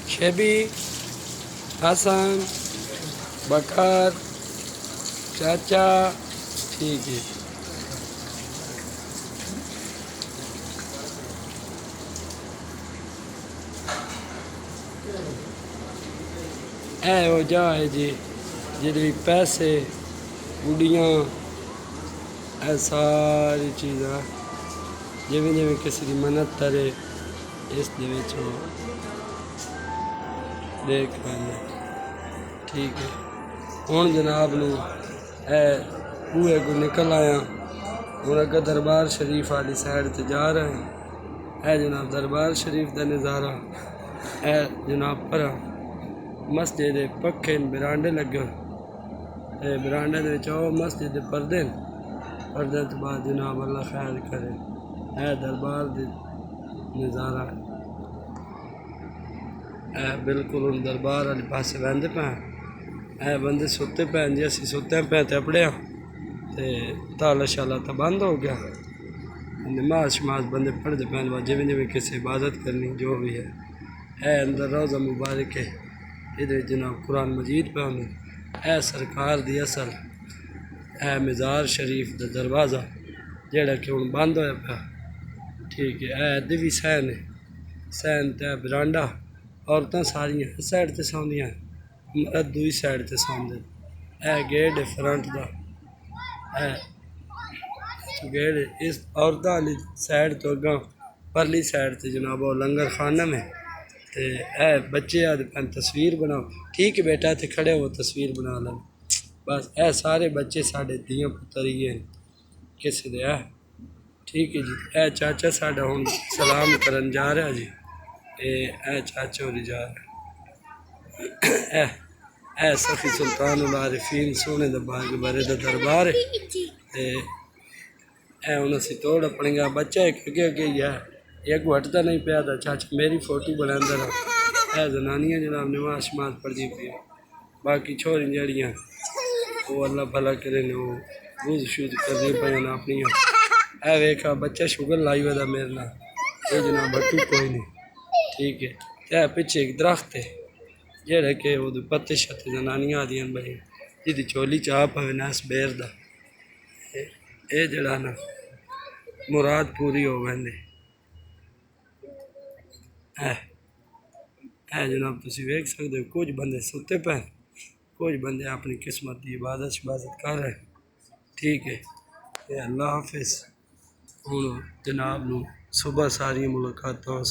शेबी, हसन, बकर, चाचा। ठीक है। वो जा है जी जिधर पैसे गुड़ियाँ सारी चीज़ा जिमें जिमें किसी की मन्नत करे इस देख लें। ठीक है। हुण जनाब नू बूहे को निकल आया। हुण अगर दरबार शरीफ वाली साइड ते जा रहे हैं। है जनाब दरबार शरीफ का नज़ारा है जनाब पर मस्जिद पखे बरांडे लगे बरांडे मस्जिद पर्दे पर्दे तो बाद जनाब अल्लाह खैर करे है दरबार नज़ारा है बिल्कुल। हम दरबार वाले पास वहदे पे है बंदे सुते पे जी असी सुते पे तो अपने ताला शाला तो बंद हो गया। नमाज शमाज बंदे पढ़ते पे जिमें जिमें किसी इबादत करनी जो भी है अंदर रोज़ा मुबारक है। इधर जनाब कुरान मजीद पे है सरकार दी असल है मज़ार शरीफ का दरवाज़ा जेड़ा कि हुण बंद होया पिया। ठीक है भी सैन है सैन ते बरांडा औरतां सारियां इस साइड ते सौंदियां मर्द दूई साइड ते सौंदे। गेट है फ्रंट का है गेट इस औरतां वाली साइड तो अगा परली साइड ते जनाब वो लंगर खाना में ते बच्चे आदि तस्वीर बनाओ। ठीक है बेटा इतने खड़े हो तस्वीर बना लें बस सारे बच्चे साढ़े दियाँ पुत्तर ही हैं किसी दे ठीक है जी। चाचा साढ़ा हुण सलाम करन जा रहा जी। चाचा होरी जा रहा सफ़ी सुल्तान उल आरिफीन सोने दा बाग बारे दा दरबार है। हुण असी तोड़ अपने गा बच्चा एक अगे अगे ही है एक हटता नहीं पाया था। चाचा मेरी फोटो बनांदा रहा जनानियाँ जनाब नमाज शमाज पढ़दी पी बाकी छोरी जड़ियाँ वो अल्लाह भला करे ने वो बूझ शूझ करनी पे अपनी वेखा बच्चा शुगर लाई हुआ था मेरे ना ये जनाब बट्टू कोई नहीं। ठीक है पिछे एक दरख्त है जेड़ा कि वो पत्ते शत्ते जनानियाँ आदि भाई जिदी चोली चाह पवे ना इस बेर दा ये जड़ा ना मुराद पूरी हो वेंदी है जनाब तुसी वेख सकते हो। कुछ बंदे सुते पे कुछ बंदे अपनी किस्मत की इबादत शिबादत कर रहे। ठीक है अल्लाह हाफिज़। हुण जनाब नू सुबह सारी मुलाकात हो